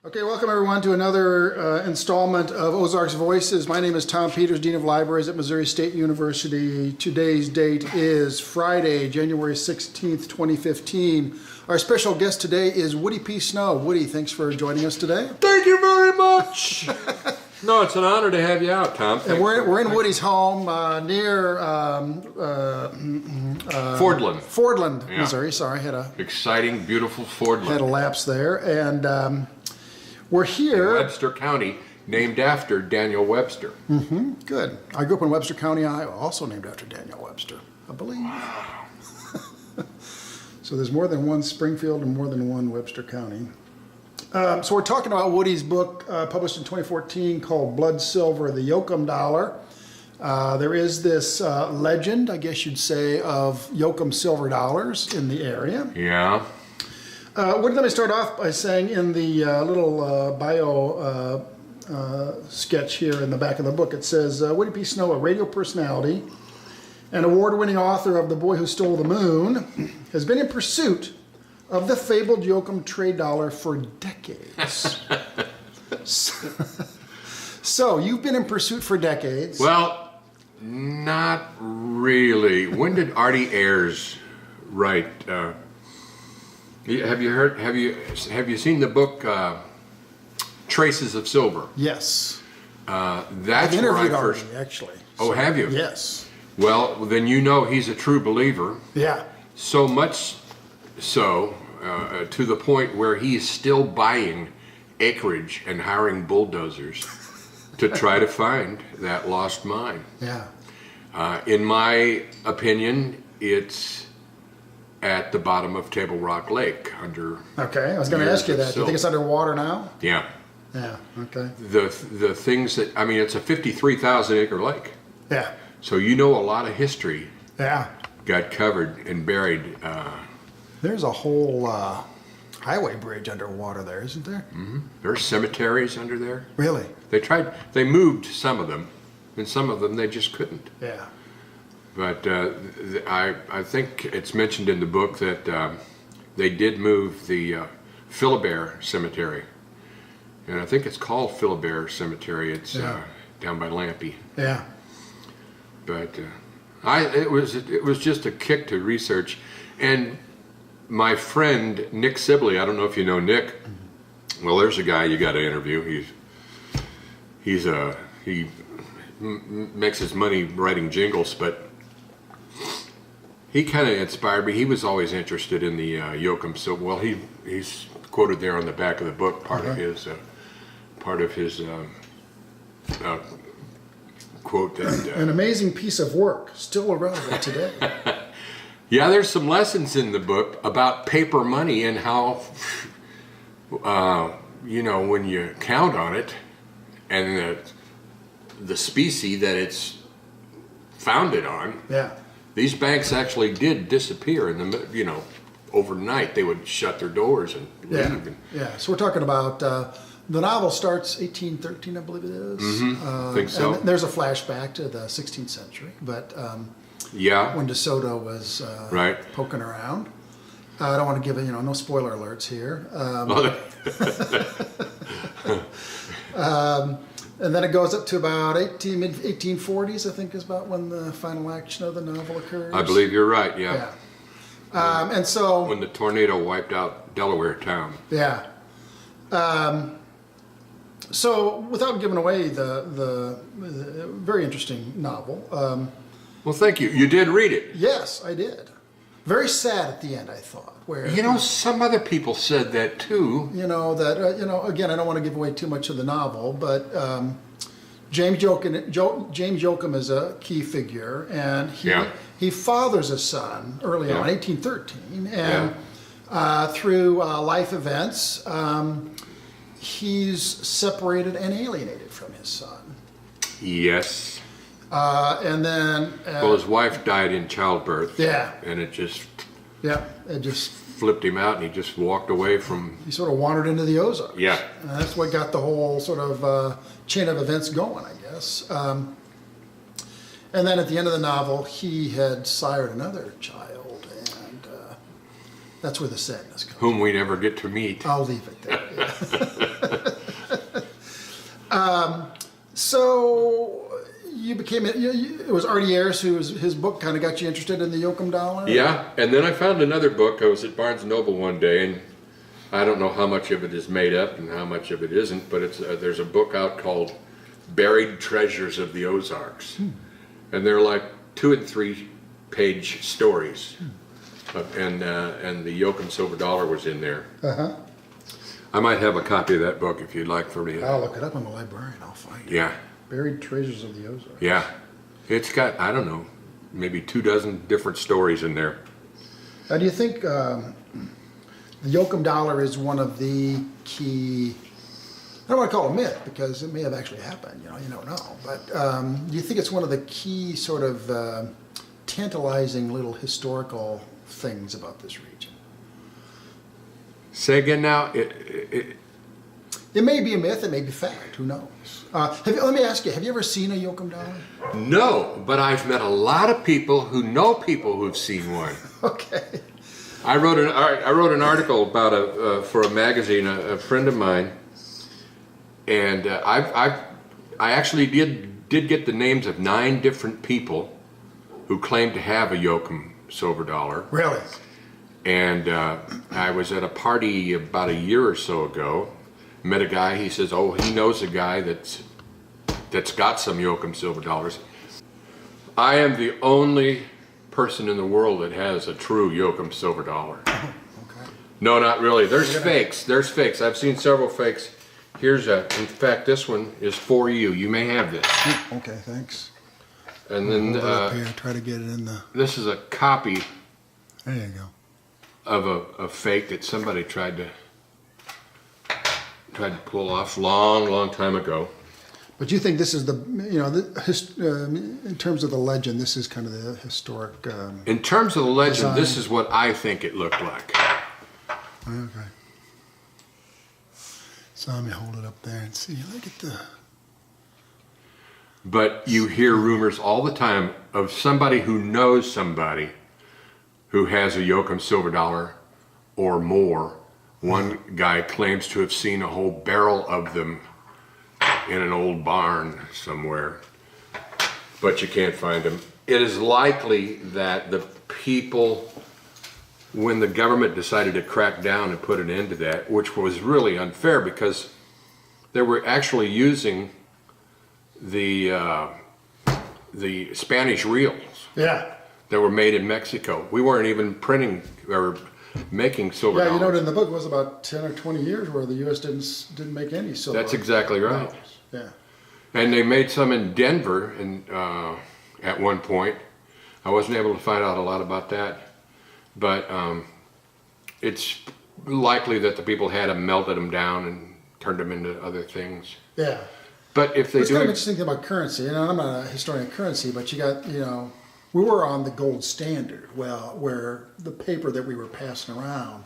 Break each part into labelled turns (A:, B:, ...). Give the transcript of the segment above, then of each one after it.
A: Okay, welcome everyone to another installment of Ozarks Voices. My name is Tom Peters, Dean of Libraries at Missouri State University. Today's date is Friday, January 16th, 2015. Our special guest today is Woody P. Snow. Woody, thanks for joining us today.
B: Thank you very much. No, it's an honor to have you out, Tom.
A: And we're in Woody's home near
B: Fordland,
A: yeah. Missouri. Sorry,
B: exciting, beautiful Fordland.
A: Had a lapse there, and we're here.
B: In Webster County, named after Daniel Webster.
A: Mm-hmm. Good. I grew up in Webster County, Iowa, also named after Daniel Webster, I believe.
B: Wow.
A: So there's more than one Springfield and more than one Webster County. So we're talking about Woody's book published in 2014 called Blood Silver, the Yocum Dollar. There is this legend, I guess you'd say, of Yocum silver dollars in the area.
B: Yeah.
A: Woody, let me start off by saying in the little bio sketch here in the back of the book, it says, Woody P. Snow, a radio personality and award-winning author of The Boy Who Stole the Moon, has been in pursuit of the fabled Yocum trade dollar for decades. So you've been in pursuit for decades.
B: Well, not really. When did Artie Ayres write? Have you seen the book Traces of Silver?
A: Yes.
B: That's
A: I've interviewed
B: where I first.
A: Artie, actually.
B: Oh, have you?
A: Yes.
B: Well, then you know he's a true believer.
A: Yeah.
B: So much so to the point where he is still buying acreage and hiring bulldozers to try to find that lost mine.
A: Yeah.
B: In my opinion, it's at the bottom of Table Rock Lake under.
A: Okay, I was going to ask you that. Do you think it's underwater now?
B: Yeah.
A: Yeah. Okay.
B: The things that it's a 53,000 acre lake.
A: Yeah.
B: So you know a lot of history.
A: Yeah.
B: Got covered and buried.
A: There's a whole highway bridge underwater there, isn't there?
B: Mm-hmm. There's cemeteries under there.
A: Really?
B: They moved some of them, and some of them they just couldn't.
A: Yeah.
B: But I think it's mentioned in the book that they did move the Philibert Cemetery, and I think it's called Philibert Cemetery. It's down by Lampe.
A: Yeah.
B: But it was just a kick to research, and my friend Nick Sibley. I don't know if you know Nick. Mm-hmm. Well, there's a guy you got to interview. He makes his money writing jingles, but he kind of inspired me. He was always interested in the Yocum. So, well, he's quoted there on the back of the book part of his quote that
A: an amazing piece of work, still relevant today.
B: Yeah, there's some lessons in the book about paper money and how when you count on it and the specie that it's founded on.
A: Yeah.
B: These banks actually did disappear in the overnight. They would shut their doors and leave.
A: Yeah. So we're talking about the novel starts 1813, I believe it is.
B: Mm-hmm. I think so.
A: And there's a flashback to the 16th century, but when DeSoto was poking around. I don't want to give no spoiler alerts here. And then it goes up to about mid-1840s, I think, is about when the final action of the novel occurs.
B: I believe you're right. Yeah.
A: And so
B: when the tornado wiped out Delaware town.
A: Yeah. So without giving away the very interesting novel.
B: Well, thank you. You did read it.
A: Yes, I did. Very sad at the end, I thought. Where
B: some other people said that too.
A: Again, I don't want to give away too much of the novel, but James Yocum is a key figure, and he fathers a son early on, 1813, and through life events, he's separated and alienated from his son.
B: Yes.
A: And then
B: his wife died in childbirth. Yeah. And it just flipped him out, and he just walked away from.
A: He sort of wandered into the Ozarks.
B: Yeah.
A: And that's what got the whole sort of chain of events going, I guess. And then at the end of the novel, he had sired another child, and That's where the sadness comes.
B: Whom we never get to meet.
A: I'll leave it there. Yeah. So you became, it was Artie Ayres his book kind of got you interested in the Yocum dollar?
B: Yeah, and then I found another book. I was at Barnes & Noble one day, and I don't know how much of it is made up and how much of it isn't, but it's there's a book out called Buried Treasures of the Ozarks. And they're like 2 and 3 page stories. And the Yocum silver dollar was in there.
A: Uh-huh.
B: I might have a copy of that book if you'd like for me.
A: I'll look it up. I'm a librarian. I'll find it.
B: Yeah.
A: Buried Treasures of the Ozarks.
B: Yeah. It's got, I don't know, maybe 24 different stories in there.
A: Now, do you think the Yocum dollar is one of the key, I don't want to call it a myth because it may have actually happened, you don't know, but do you think it's one of the key sort of tantalizing little historical things about this region?
B: Say again now.
A: It may be a myth, it may be fact, who knows? Let me ask you, have you ever seen a Yocum dollar?
B: No, but I've met a lot of people who know people who've seen one.
A: Okay.
B: I wrote an article about for a magazine, a friend of mine, and I actually did get the names of 9 different people who claimed to have a Yocum silver dollar.
A: Really?
B: And I was at a party about a year or so ago, met a guy, he says, oh, he knows a guy that's got some Yocum silver dollars. I am the only person in the world that has a true Yocum silver dollar.
A: Oh, okay.
B: No, not really. There's fakes. There's fakes. I've seen several fakes. Here's in fact, this one is for you. You may have this.
A: Okay, thanks.
B: And then
A: Hold it up here, try to get it in the.
B: This is a copy.
A: There you go.
B: Of a fake that somebody tried to pull off long time ago.
A: But you think this is in terms of the legend, this is kind of the historic.
B: In terms of the legend,
A: design.
B: This is what I think it looked like.
A: Okay. So let me hold it up there and see. Look at the.
B: But you hear rumors all the time of somebody who knows somebody who has a Yocum silver dollar or more. One guy claims to have seen a whole barrel of them in an old barn somewhere, but you can't find them. It is likely that the people, when the government decided to crack down and put an end to that, which was really unfair because they were actually using the Spanish reals.
A: Yeah.
B: That were made in Mexico. We weren't even printing or making silver
A: Yeah,
B: dollars.
A: you know, in the book it was about 10 or 20 years where the U.S. didn't make any silver.
B: That's exactly right.
A: dollars. Yeah.
B: And they made some in Denver at one point. I wasn't able to find out a lot about that, but it's likely that the people had them, melted them down, and turned them into other things.
A: Yeah.
B: But if they
A: It's
B: do,
A: kind of interesting thing about currency. I'm not a historian of currency, but you got, we were on the gold standard, where the paper that we were passing around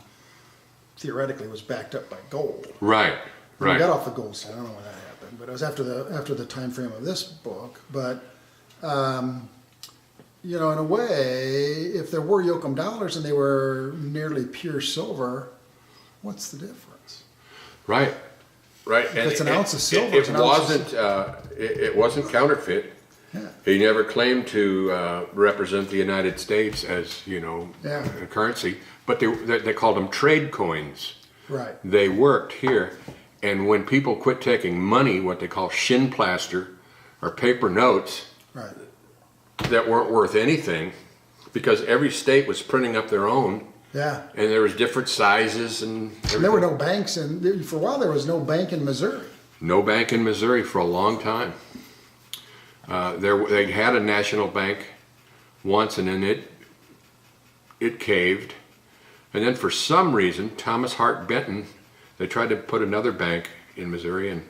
A: theoretically was backed up by gold.
B: right.
A: And we got off the gold standard. I don't know when that happened, but it was after the time frame of this book. But in a way, if there were Yocum dollars and they were nearly pure silver, what's the difference?
B: Right.
A: If it's an ounce of silver,
B: it wasn't counterfeit.
A: Yeah.
B: He never claimed to represent the United States as, a currency, but they called them trade coins.
A: Right.
B: They worked here, and when people quit taking money, what they call shin plaster or paper notes,
A: Right.
B: that weren't worth anything, because every state was printing up their own,
A: Yeah.
B: and there was different sizes and everything.
A: And there were no banks, and for a while there was no bank in Missouri.
B: No bank in Missouri for a long time. They had a national bank once, and then it caved. And then for some reason, Thomas Hart Benton, they tried to put another bank in Missouri, and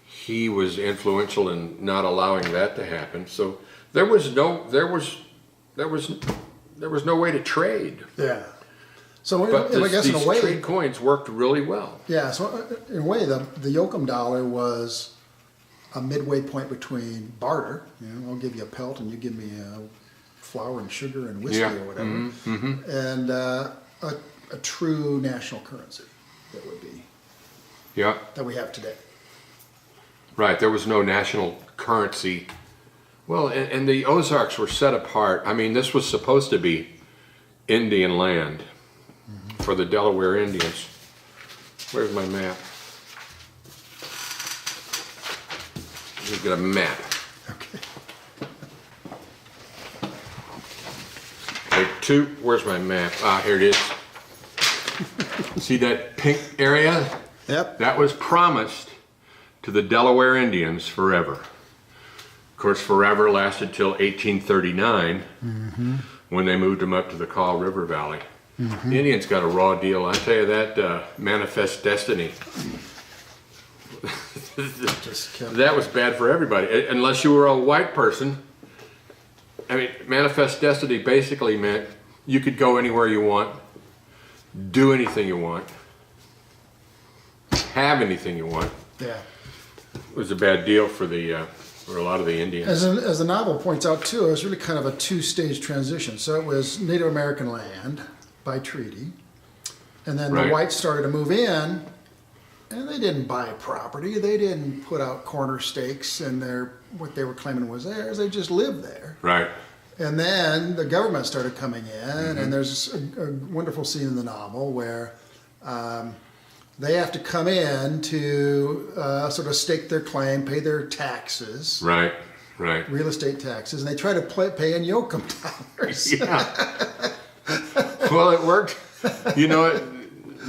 B: he was influential in not allowing that to happen. So there was no way to trade.
A: Yeah. So
B: But
A: I guess in
B: these
A: a way,
B: trade coins worked really well.
A: yeah. So in a way, the Yocum dollar was a midway point between barter. I'll give you a pelt and you give me flour and sugar and whiskey or whatever, and a true national currency that would be
B: Yeah.
A: that we have today.
B: Right, there was no national currency. Well, and the Ozarks were set apart. I mean, this was supposed to be Indian land for the Delaware Indians. Where's my map? We've got a map.
A: Okay.
B: Where's my map? Ah, here it is. See that pink area?
A: Yep.
B: That was promised to the Delaware Indians forever. Of course, forever lasted till 1839, when they moved them up to the Kaw River Valley. The Indians got a raw deal. I tell you that, manifest destiny. That was bad for everybody, unless you were a white person. I mean, manifest destiny basically meant you could go anywhere you want, do anything you want, have anything you want.
A: Yeah.
B: It was a bad deal for a lot of the Indians.
A: As the novel points out too, it was really kind of a two-stage transition. So it was Native American land by treaty, and then the whites started to move in, and they didn't buy property. They didn't put out corner stakes and what they were claiming was theirs. They just lived there.
B: Right.
A: And then the government started coming in, and there's a wonderful scene in the novel where they have to come in to sort of stake their claim, pay their taxes.
B: Right, right.
A: Real estate taxes, and they try to pay in Yocum dollars.
B: Yeah. Well, it worked. You know,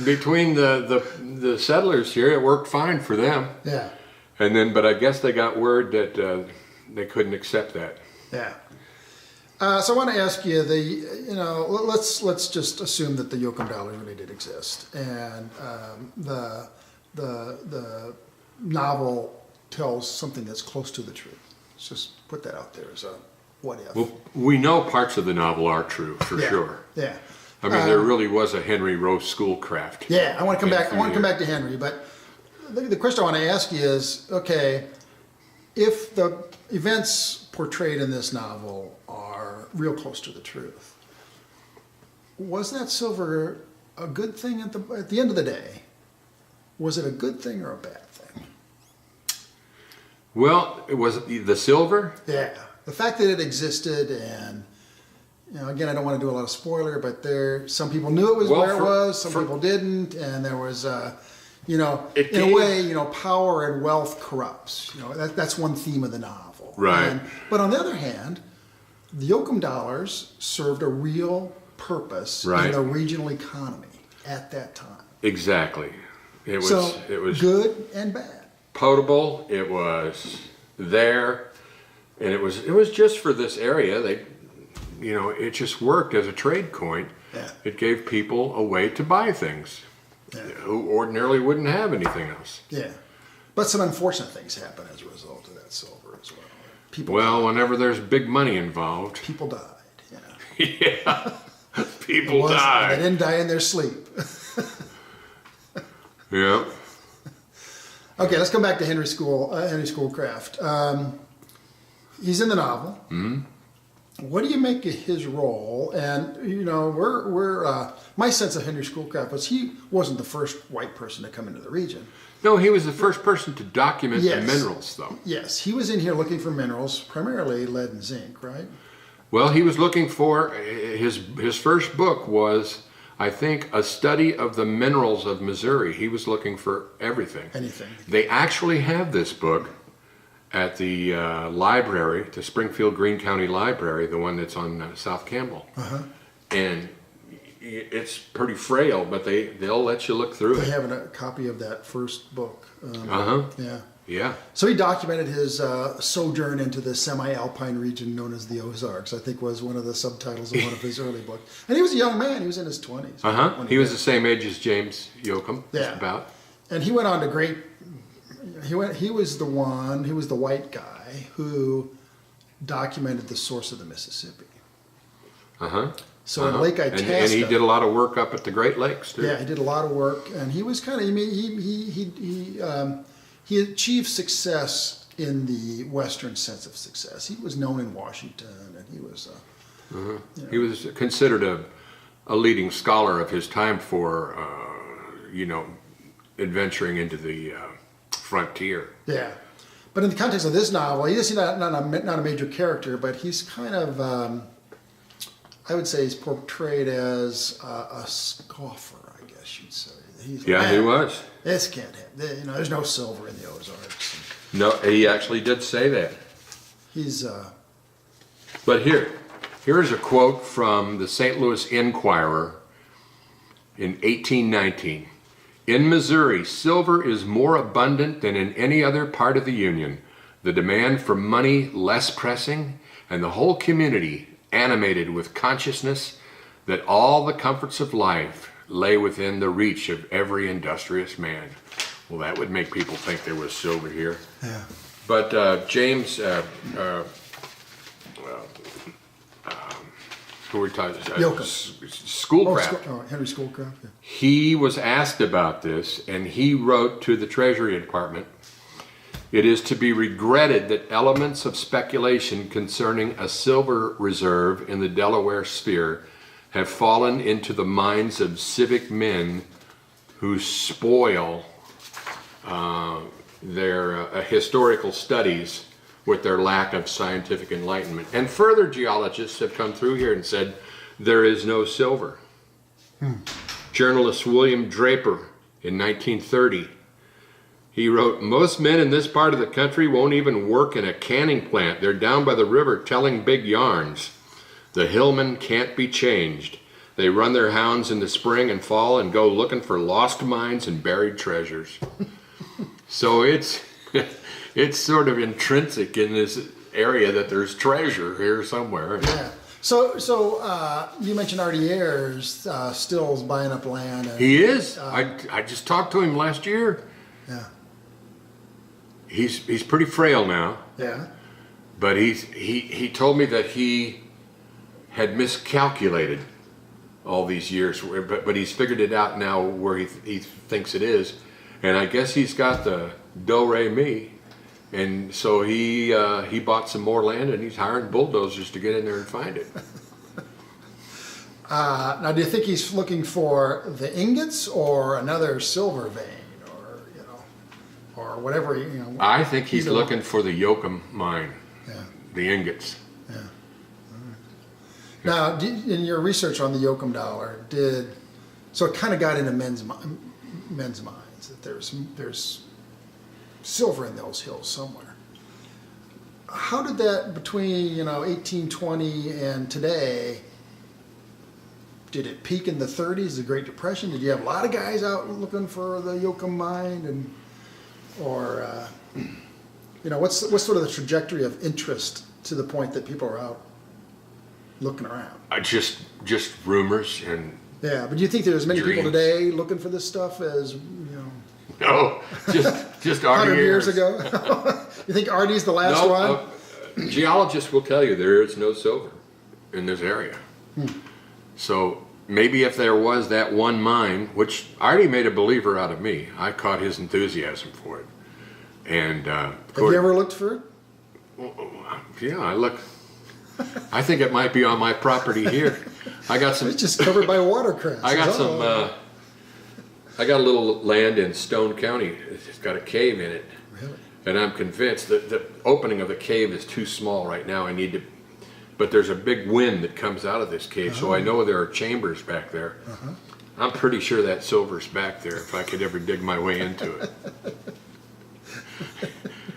B: between the settlers here, it worked fine for them.
A: Yeah.
B: And then, but I guess they got word that they couldn't accept that.
A: Yeah. So I want to ask you let's just assume that the Yocum dollar really did exist, and the novel tells something that's close to the truth. Let's just put that out there as a what if.
B: Well, we know parts of the novel are true for sure.
A: Yeah.
B: I mean, there really was a Henry Rowe Schoolcraft.
A: Yeah, I want to come back. I want to come back to Henry, but the question I want to ask you is, okay, if the events portrayed in this novel are real close to the truth, was that silver a good thing at the end of the day? Was it a good thing or a bad thing?
B: Well, it was the silver?
A: Yeah, the fact that it existed, and again, I don't want to do a lot of spoiler, but some people knew it was where it was, some people didn't, and there was in a way, power and wealth corrupts. That's one theme of the novel.
B: Right.
A: But on the other hand, the Yocum dollars served a real purpose in the regional economy at that time.
B: Exactly. It was
A: good and bad.
B: Potable. It was there, and it was just for this area. It just worked as a trade coin.
A: Yeah.
B: It gave people a way to buy things who ordinarily wouldn't have anything else.
A: Yeah. But some unfortunate things happen as a result of that silver as well.
B: Whenever there's big money involved.
A: People died.
B: Yeah. People died.
A: They didn't die in their sleep.
B: Yeah.
A: Okay, let's come back to Henry Schoolcraft. He's in the novel. Mm-hmm. What do you make of his role? And my sense of Henry Schoolcraft was he wasn't the first white person to come into the region.
B: No, he was the first person to document the minerals, though.
A: Yes, he was in here looking for minerals, primarily lead and zinc, right?
B: Well, he was looking for his first book was, I think, a study of the minerals of Missouri. He was looking for everything.
A: Anything.
B: They actually have this book at the library, the Springfield Greene County Library, the one that's on South Campbell. Uh-huh. And it's pretty frail, but they'll let you look through it.
A: They have a copy of that first book. Yeah.
B: Yeah.
A: So he documented his sojourn into the semi-alpine region known as the Ozarks, I think was one of the subtitles of one of his early books. And he was a young man. He was in his 20s.
B: Uh-huh. He was the same age as James Yocum, just about.
A: And he went on to great... He was the white guy who documented the source of the Mississippi. Uh-huh. So in Lake Itasca...
B: And he did a lot of work up at the Great Lakes, too.
A: Yeah, he did a lot of work. And he was kind of... He achieved success in the Western sense of success. He was known in Washington, and he was...
B: He was considered a leading scholar of his time for, adventuring into the... frontier.
A: Yeah. But in the context of this novel, he's not a major character, but he's kind of, I would say he's portrayed as a scoffer, I guess you'd say. He
B: was.
A: This can't happen. You know, there's no silver in the Ozarks.
B: No, he actually did say that.
A: He's...
B: But here's a quote from the St. Louis Enquirer in 1819. In Missouri, silver is more abundant than in any other part of the Union. The demand for money less pressing, and the whole community animated with consciousness that all the comforts of life lay within the reach of every industrious man. Well, that would make people think there was silver here.
A: Yeah.
B: But James, who we talking about?
A: Yocum.
B: Schoolcraft.
A: Henry Schoolcraft. Yeah.
B: He was asked about this, and he wrote to the Treasury Department, "It is to be regretted that elements of speculation concerning a silver reserve in the Delaware sphere have fallen into the minds of civic men who spoil their historical studies with their lack of scientific enlightenment." And further geologists have come through here and said there is no silver. Journalist William Draper in 1930, he wrote, "Most men in this part of the country won't even work in a canning plant. They're down by the river telling big yarns. The hillmen can't be changed. They run their hounds in the spring and fall and go looking for lost mines and buried treasures." So it's sort of intrinsic in this area that there's treasure here somewhere.
A: Yeah. So you mentioned Artie Ayres still is buying up land. And,
B: He is. I just talked to him last year.
A: Yeah.
B: He's pretty frail now.
A: Yeah.
B: But he told me that he had miscalculated all these years, but he's figured it out now where he thinks it is, and I guess he's got the do-re-mi, and so he bought some more land and he's hiring bulldozers to get in there and find it.
A: Now, do you think he's looking for the ingots or another silver vein, or whatever?
B: I think he's looking for the Yocum mine, the ingots.
A: Yeah. Now, in your research on the Yocum dollar, so it kind of got into men's minds that there's silver in those hills somewhere. How did that, between 1820 and today, did it peak in the 30s, the Great Depression? Did you have a lot of guys out looking for the Yocum mine, what's sort of the trajectory of interest to the point that people are out looking around?
B: Just rumors and.
A: Yeah, but do you think there's many people today looking for this stuff as
B: No, just Artie
A: 100 years
B: Ayres.
A: ago? You think Artie's the last one?
B: Geologists will tell you there is no silver in this area. So maybe if there was that one mine, which Artie made a believer out of me, I caught his enthusiasm for it. And
A: have you ever looked for it?
B: Yeah, I look. I think it might be on my property here. I got some.
A: It's just covered by watercress.
B: I got some. I got a little land in Stone County. It's got a cave in it.
A: Really?
B: And I'm convinced that the opening of the cave is too small right now. I need to, but there's a big wind that comes out of this cave, so I know there are chambers back there. I'm pretty sure that silver's back there if I could ever dig my way into it.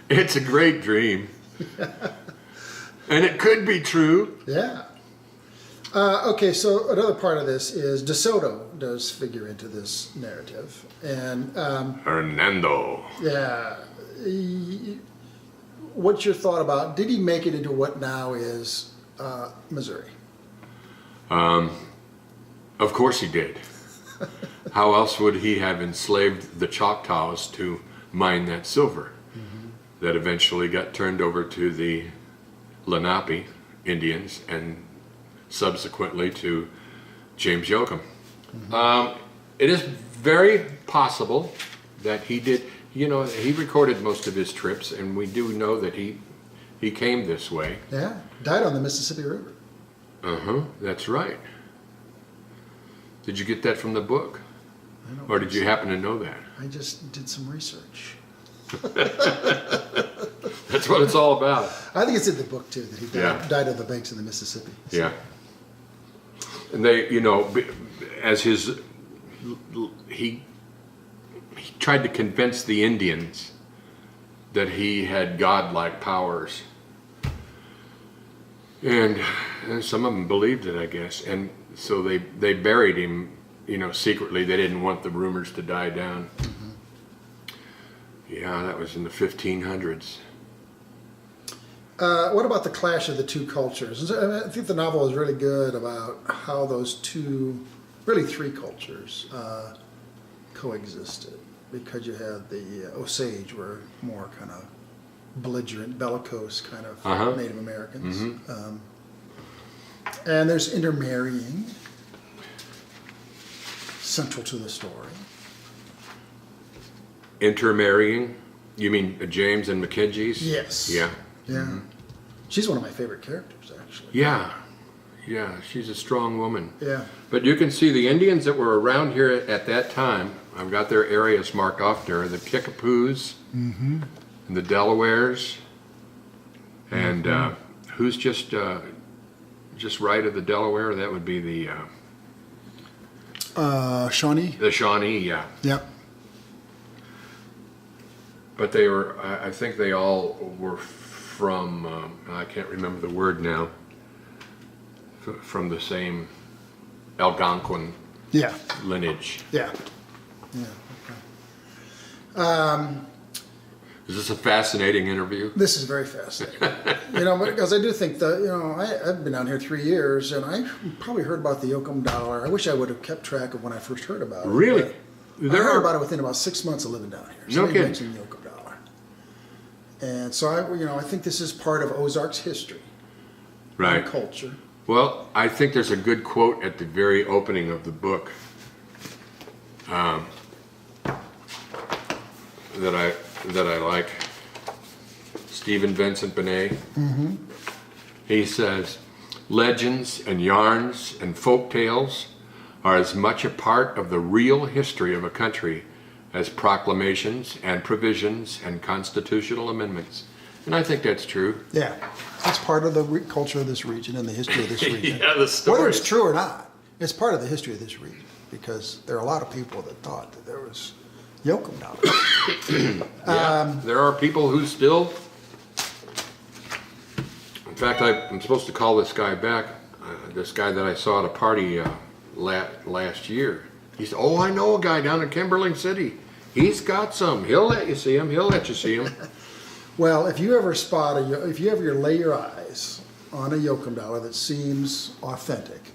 B: It's a great dream. And it could be true.
A: Yeah. Okay, so another part of this is DeSoto does figure into this narrative. And
B: Hernando.
A: yeah, what's your thought about, did he make it into what now is Missouri?
B: Of course he did. How else would he have enslaved the Choctaws to mine that silver that eventually got turned over to the Lenape Indians and subsequently to James Yocum? It is very possible that he did. He recorded most of his trips, and we do know that he came this way.
A: Yeah, died on the Mississippi River.
B: That's right. Did you get that from the book? Or did you happen to know that?
A: I just did some research.
B: That's what it's all about.
A: I think it's in the book too that he died on the banks of the Mississippi. So.
B: Yeah. And they, you know, as he tried to convince the Indians that he had godlike powers. And some of them believed it, I guess. And so they buried him, you know, secretly. They didn't want the rumors to die down. Mm-hmm. Yeah, that was in the 1500s.
A: What about the clash of the two cultures? I think the novel is really good about how those two, really three cultures, coexisted. Because you had the Osage were more kind of belligerent, bellicose kind of Native Americans. Mm-hmm. And there's intermarrying, central to the story.
B: Intermarrying? You mean James and Mackenzie's?
A: Yes.
B: Yeah.
A: Yeah. Mm-hmm. She's one of my favorite characters, actually.
B: Yeah. Yeah, she's a strong woman.
A: Yeah.
B: But you can see the Indians that were around here at that time, I've got their areas marked off there, the Kickapoos, and the Delawares, and who's just right of the Delaware? That would be the...
A: Shawnee?
B: The Shawnee, yeah.
A: Yep.
B: But they were, I think they all were from, I can't remember the word now, from the same Algonquin lineage.
A: Yeah. Yeah. Okay.
B: Is this a fascinating interview?
A: This is very fascinating. You know, because I do think that, you know, I've been down here 3 years, and I probably heard about the Yocum dollar. I wish I would have kept track of when I first heard about it.
B: Really?
A: I heard about it within about 6 months of living down here.
B: No
A: Somebody
B: kidding.
A: mentioned the Yocum dollar. And so, I think this is part of Ozarks history.
B: Right.
A: And culture.
B: Well, I think there's a good quote at the very opening of the book that I like. Stephen Vincent Benet. Mm-hmm. He says, "Legends and yarns and folk tales are as much a part of the real history of a country as proclamations and provisions and constitutional amendments." And I think that's true.
A: Yeah. It's part of the culture of this region and the history of this region.
B: Yeah, the story.
A: Whether it's true or not, it's part of the history of this region, because there are a lot of people that thought that there was Yocum dollars.
B: There are people who still... In fact, I'm supposed to call this guy back, this guy that I saw at a party last year. He said, "Oh, I know a guy down in Kimberling City. He's got some. He'll let you see him. He'll let you see him."
A: Well, if you ever lay your eyes on a Yocum dollar that seems authentic,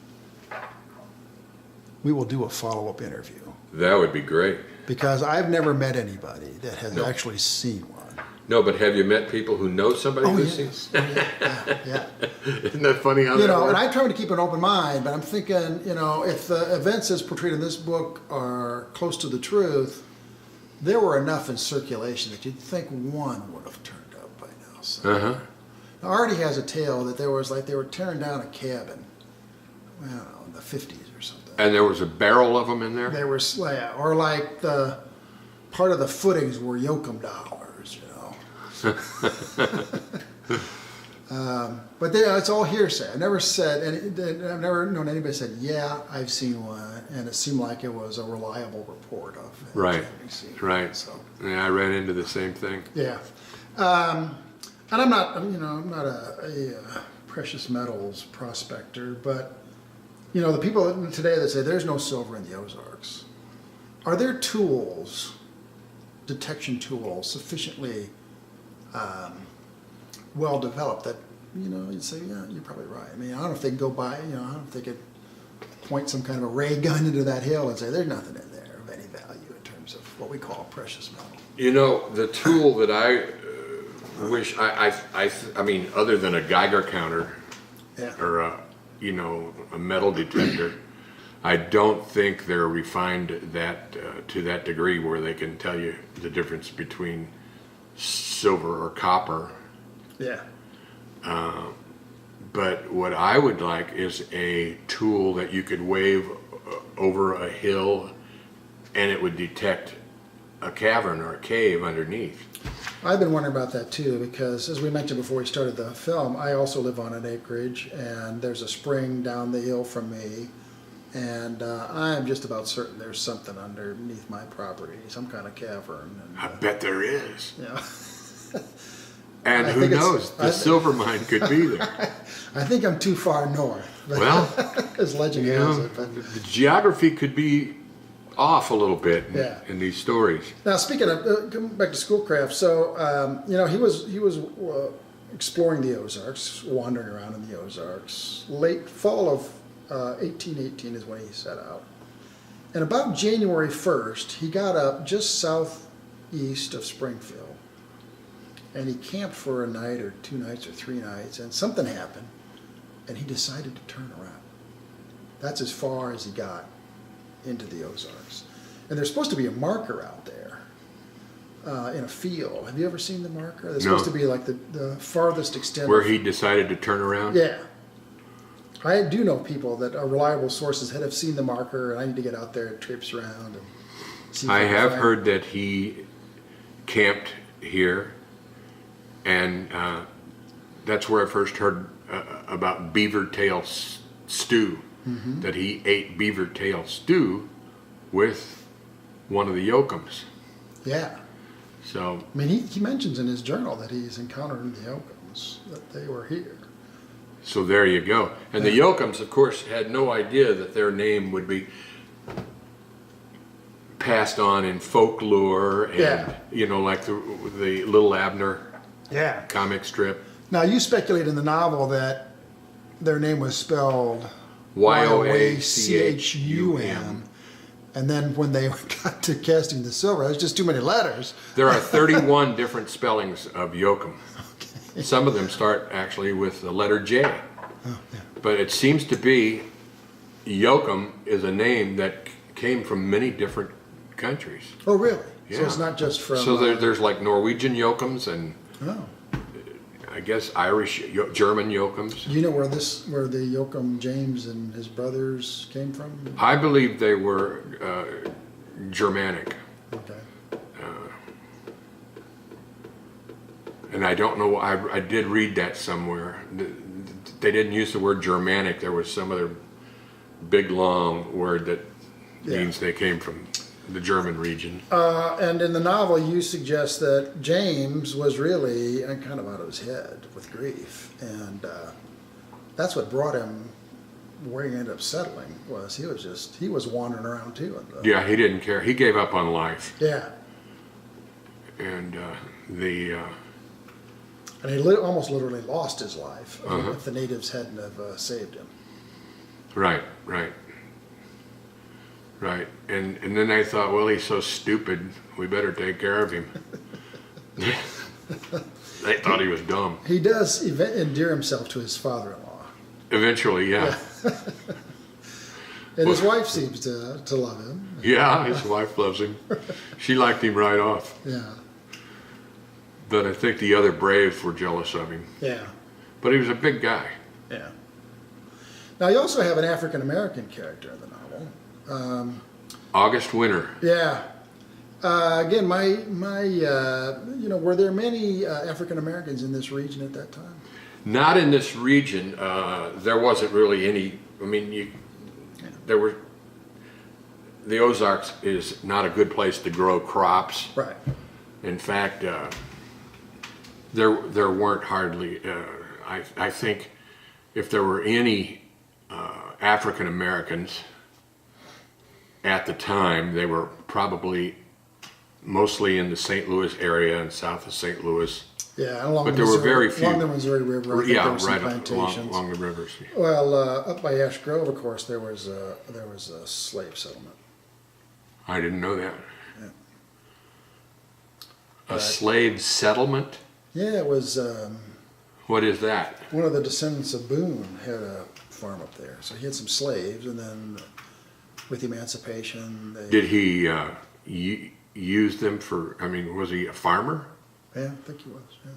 A: we will do a follow-up interview.
B: That would be great.
A: Because I've never met anybody that has actually seen one.
B: No, but have you met people who know somebody who's seen?
A: Yeah.
B: Isn't that funny how
A: You
B: that
A: know,
B: works?
A: and I try to keep an open mind, but I'm thinking, you know, if the events as portrayed in this book are close to the truth, there were enough in circulation that you'd think one would have turned up by now. So. Now, Artie has a tale that there was they were tearing down a cabin, I don't know, in the 50s or something.
B: And there was a barrel of them in there?
A: They were, or like the part of the footings were Yocum dollars, you know. But it's all hearsay. I've never I've never known anybody said, "Yeah, I've seen one," and it seemed like it was a reliable report of it.
B: Right. Right.
A: So
B: Yeah, I ran into the same thing.
A: yeah, and I'm not a precious metals prospector, but you know, the people today that say there's no silver in the Ozarks, are there tools, detection tools, sufficiently well developed that, you know, you'd say, yeah, you're probably right. I mean, I don't know if they can go by, you know, I don't know if they could point some kind of a ray gun into that hill and say there's nothing in there of any value in terms of what we call precious metal.
B: You know, the tool that I wish, I mean, other than a Geiger counter or a metal detector, I don't think they're refined to that degree where they can tell you the difference between silver or copper.
A: Yeah.
B: But what I would like is a tool that you could wave over a hill and it would detect a cavern or a cave underneath.
A: I've been wondering about that too, because as we mentioned before we started the film, I also live on an acreage, and there's a spring down the hill from me, and I'm just about certain there's something underneath my property, some kind of cavern. And,
B: I bet there is.
A: Yeah.
B: And who knows? The silver mine could be there.
A: I think I'm too far north.
B: Well,
A: as legend has it. But.
B: The geography could be off a little bit in these stories.
A: Now, speaking of coming back to Schoolcraft, so he was exploring the Ozarks, wandering around in the Ozarks. Late fall of 1818 is when he set out, and about January 1st, he got up just southeast of Springfield, and he camped for a night or 2 nights or 3 nights, and something happened, and he decided to turn around. That's as far as he got into the Ozarks. And there's supposed to be a marker out there in a field. Have you ever seen the marker? There's supposed to be like the farthest extent.
B: Where he decided to turn around?
A: Yeah. I do know people that are reliable sources that have seen the marker, and I need to get out there and traipse around and see if
B: I
A: can
B: have
A: find
B: heard that he camped here, and that's where I first heard about beaver tail stew. Mm-hmm. That he ate beaver tail stew with one of the Yocums.
A: Yeah.
B: So
A: I mean, he mentions in his journal that he's encountered the Yocums, that they were here.
B: So there you go. And the Yocums, of course, had no idea that their name would be passed on in folklore and, like the Little Abner comic strip.
A: Now, you speculate in the novel that their name was spelled
B: Yoachum.
A: And then when they got to casting the silver, there's just too many letters.
B: There are 31 different spellings of Yocum. Okay. Some of them start actually with the letter J. Oh, yeah. But it seems to be Yocum is a name that came from many different countries.
A: Oh, really?
B: Yeah.
A: So it's not just from...
B: So there's like Norwegian Yocums and...
A: Oh.
B: I guess Irish, German Yocums.
A: Do you know where the Yocum James and his brothers came from?
B: I believe they were Germanic.
A: Okay.
B: And I don't know, I did read that somewhere. They didn't use the word Germanic. There was some other big long word that means they came from the German region.
A: And in the novel, you suggest that James was really kind of out of his head with grief, and that's what brought him where he ended up settling. He was wandering around too.
B: Yeah, he didn't care. He gave up on life.
A: Yeah.
B: And and
A: he almost literally lost his life if the natives hadn't have saved him.
B: Right. Right, and then I thought, well, he's so stupid, we better take care of him. They thought he was dumb.
A: He does endear himself to his father-in-law.
B: Eventually, yeah.
A: And his wife seems to love him.
B: Yeah, his wife loves him. She liked him right off.
A: Yeah.
B: But I think the other braves were jealous of him.
A: Yeah.
B: But he was a big guy.
A: Yeah. Now, you also have an African-American character in the novel.
B: August Winter.
A: Yeah. Again, were there many African Americans in this region at that time?
B: Not in this region. There wasn't really any. I mean, there were. The Ozarks is not a good place to grow crops.
A: Right.
B: In fact, there weren't hardly. I think if there were any African Americans at the time, they were probably mostly in the St. Louis area and south of St. Louis.
A: Yeah,
B: but there were very few.
A: Along the Missouri River, I think there were some plantations.
B: Along the rivers.
A: Well, up by Ash Grove, of course, there was a slave settlement.
B: I didn't know that.
A: Yeah.
B: A slave settlement?
A: Yeah, it was.
B: What is that?
A: One of the descendants of Boone had a farm up there, so he had some slaves, and then with emancipation,
B: did he use them for? I mean, was he a farmer?
A: Yeah, I think he was. Yeah.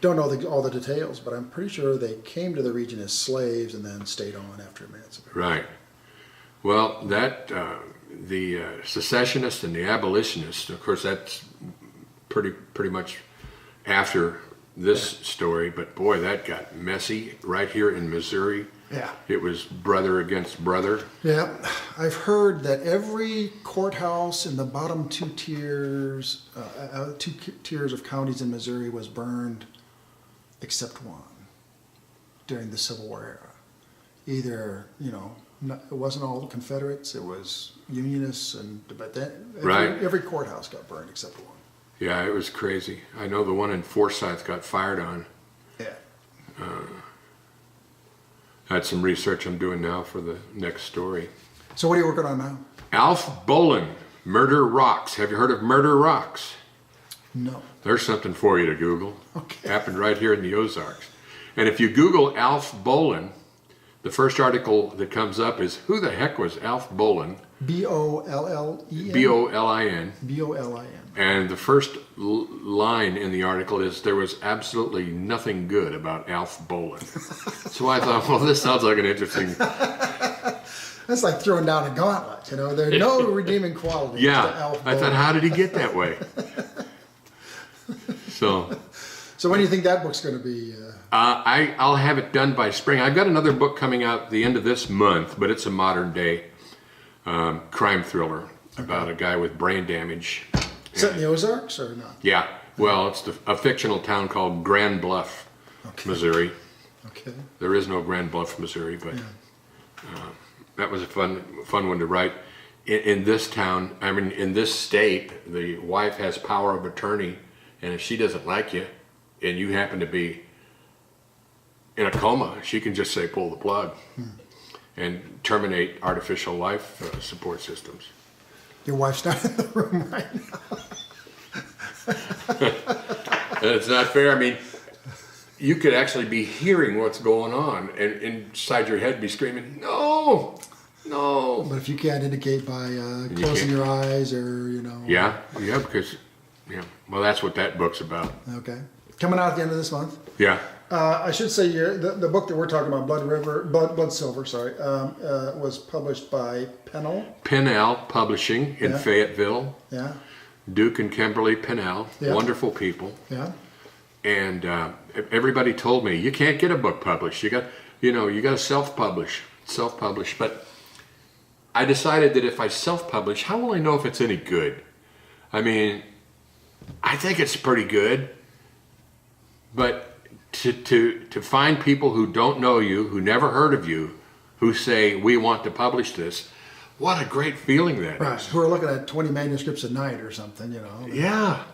A: Don't know all the details, but I'm pretty sure they came to the region as slaves and then stayed on after emancipation.
B: Right. Well, that the secessionists and the abolitionists, of course, that's pretty much after this story, but boy, that got messy right here in Missouri.
A: Yeah.
B: It was brother against brother.
A: Yeah, I've heard that every courthouse in the bottom two tiers of counties in Missouri was burned, except one, during the Civil War era. Either, it wasn't all Confederates, it was Unionists, but every courthouse got burned except one.
B: Yeah, it was crazy. I know the one in Forsyth got fired on.
A: Yeah.
B: I had some research I'm doing now for the next story.
A: So what are you working on now?
B: Alf Bolin, Murder Rocks. Have you heard of Murder Rocks?
A: No.
B: There's something for you to Google.
A: Okay.
B: Happened right here in the Ozarks. And if you Google Alf Bolin, the first article that comes up is, who the heck was Alf Bolin?
A: B-O-L-L-E-N?
B: B-O-L-I-N.
A: B-O-L-I-N.
B: And the first line in the article is, there was absolutely nothing good about Alf Bolin. So I thought, well, this sounds like an interesting...
A: That's like throwing down a gauntlet, There are no redeeming qualities to Alf Bolin.
B: I thought, how did he get that way? So
A: when do you think that book's going to be?
B: I'll have it done by spring. I've got another book coming out the end of this month, but it's a modern day crime thriller about a guy with brain damage.
A: Set in the Ozarks or not?
B: Yeah, well, it's a fictional town called Grand Bluff, Missouri.
A: Okay.
B: There is no Grand Bluff, Missouri, but that was a fun one to write. In this town, in this state, the wife has power of attorney, and if she doesn't like you, and you happen to be in a coma, she can just say, pull the plug, and terminate artificial life support systems.
A: Your wife's not in the room right now.
B: It's not fair. You could actually be hearing what's going on, and inside your head be screaming, no, no.
A: But if you can't indicate by closing your eyes or,
B: Yeah, because, well, that's what that book's about.
A: Okay. Coming out at the end of this month.
B: Yeah.
A: I should say the book that we're talking about, Blood Silver, was published by
B: Pennell Publishing in Fayetteville.
A: Yeah.
B: Duke and Kimberly Pennell, wonderful people.
A: Yeah.
B: And everybody told me, you can't get a book published. You got to self-publish. But I decided that if I self-publish, how will I know if it's any good? I think it's pretty good, but to find people who don't know you, who never heard of you, who say, we want to publish this, what a great feeling that is.
A: Who are looking at 20 manuscripts a night or something,
B: Yeah.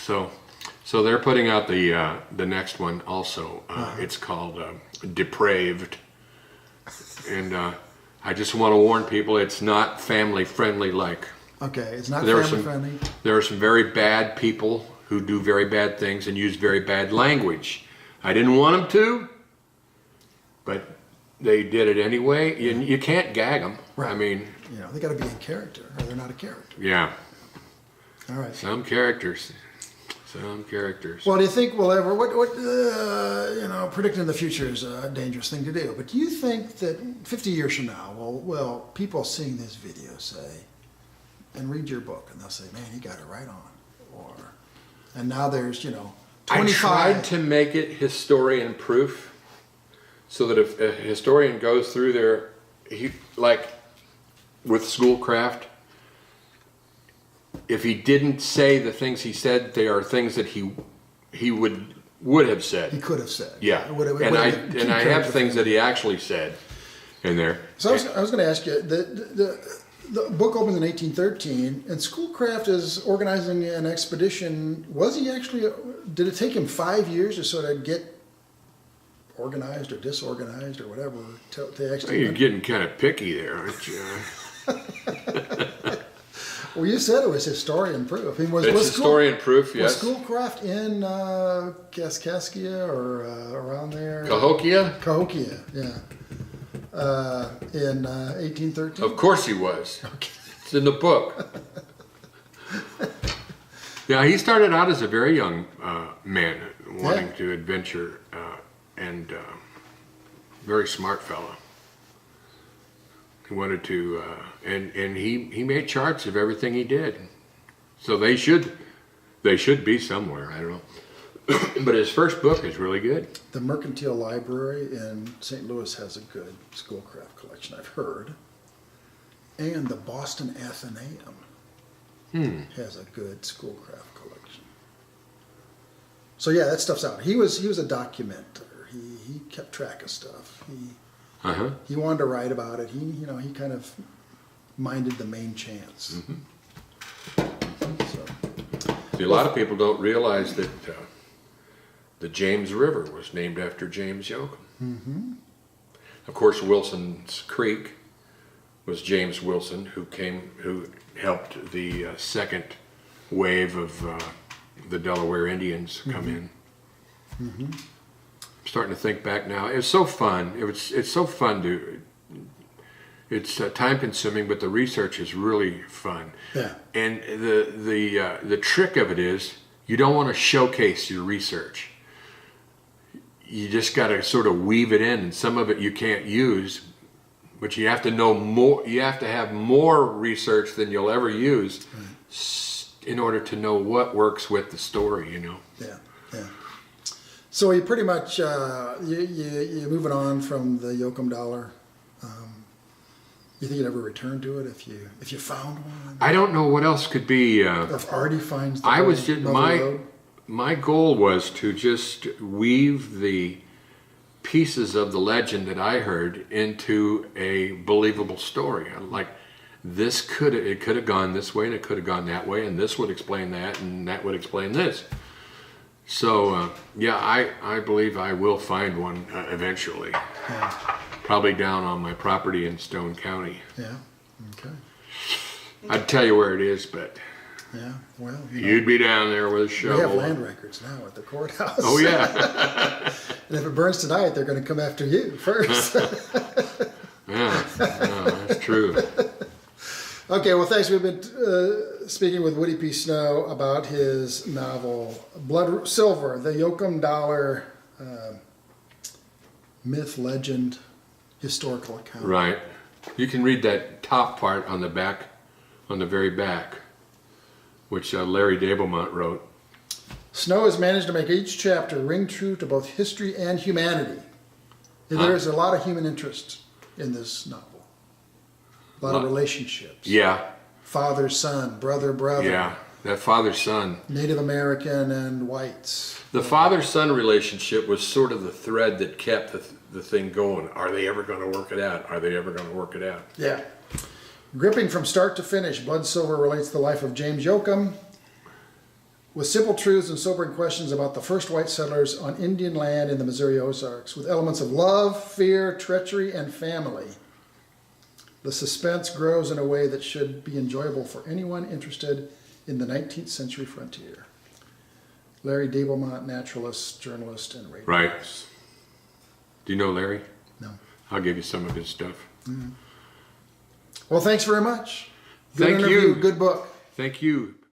B: So they're putting out the next one also. It's called Depraved. And I just want to warn people, it's not family friendly like.
A: Okay, it's not family friendly.
B: There are some very bad people who do very bad things and use very bad language. I didn't want them to, but they did it anyway. You can't gag them.
A: Right. They got to be in character, or they're not a character.
B: Yeah.
A: All right.
B: Some characters.
A: Well, do you think we'll ever? Predicting the future is a dangerous thing to do. But do you think that 50 years from now, will people seeing this video say, and read your book, and they'll say, "Man, he got it right on," and now there's 25.
B: I tried to make it historian proof, so that if a historian goes through there, like with Schoolcraft, if he didn't say the things he said, they are things that he would have said.
A: He could have said.
B: Yeah. And I have things that he actually said in there.
A: So I was going to ask you, the book opens in 1813, and Schoolcraft is organizing an expedition. Did it take him 5 years to sort of get organized or disorganized or whatever to actually...
B: You're getting kind of picky there, aren't you?
A: Well, you said it was historian proof.
B: It's historian proof, yes.
A: Was Schoolcraft in Kaskaskia or around there?
B: Cahokia?
A: Cahokia, yeah. In 1813?
B: Of course he was.
A: Okay.
B: It's in the book. Yeah, he started out as a very young man wanting to adventure and very smart fellow. He wanted to, and he made charts of everything he did. So they should be somewhere. I don't know. But his first book is really good.
A: The Mercantile Library in St. Louis has a good Schoolcraft collection, I've heard. And the Boston Athenaeum has a good Schoolcraft collection. So yeah, that stuff's out. He was a documenter. He kept track of stuff. He wanted to write about it. He kind of minded the main chance.
B: See, a lot of people don't realize that the James River was named after James Yocum. Of course, Wilson's Creek was James Wilson, who helped the second wave of the Delaware Indians come in. I'm starting to think back now. It's so fun. It's so fun to. It's time consuming, but the research is really fun.
A: Yeah.
B: And the trick of it is you don't want to showcase your research. You just got to sort of weave it in, and some of it you can't use, but you have to know more. You have to have more research than you'll ever use in order to know what works with the story.
A: Yeah. So you pretty much you moving on from the Yocum dollar. You think you'd ever return to it if you found one?
B: I don't know what else could be.
A: Or if Artie finds the
B: road. My goal was to just weave the pieces of the legend that I heard into a believable story. Like it could have gone this way and it could have gone that way, and this would explain that and that would explain this. So yeah, I believe I will find one eventually.
A: Yeah.
B: Probably down on my property in Stone County.
A: Yeah. Okay.
B: I'd tell you where it is, but
A: yeah, well,
B: you'd be down there with a shovel.
A: We have land records now at the courthouse.
B: Oh yeah.
A: And if it burns tonight, they're going to come after you first.
B: Yeah, no, that's true.
A: Okay, well, thanks. We've been speaking with Woody P. Snow about his novel Blood Silver, the Yocum Dollar myth, legend, historical account.
B: Right. You can read that top part on the back, on the very back, which Larry Dablemont wrote.
A: Snow has managed to make each chapter ring true to both history and humanity. There's a lot of human interest in this novel. A lot of relationships.
B: Yeah.
A: Father, son, brother, brother.
B: Yeah, that father-son.
A: Native American and whites.
B: The father-son relationship was sort of the thread that kept the thing going. Are they ever going to work it out? Are they ever going to work it out?
A: Yeah. Gripping from start to finish, Blood Silver relates the life of James Yocum with simple truths and sobering questions about the first white settlers on Indian land in the Missouri Ozarks, with elements of love, fear, treachery, and family. The suspense grows in a way that should be enjoyable for anyone interested in the 19th century frontier. Larry Dablemont, naturalist, journalist, and radio
B: Right.
A: host.
B: Do you know Larry?
A: No.
B: I'll give you some of his stuff.
A: Well, thanks very much. Good
B: Thank
A: interview,
B: you.
A: good book.
B: Thank you.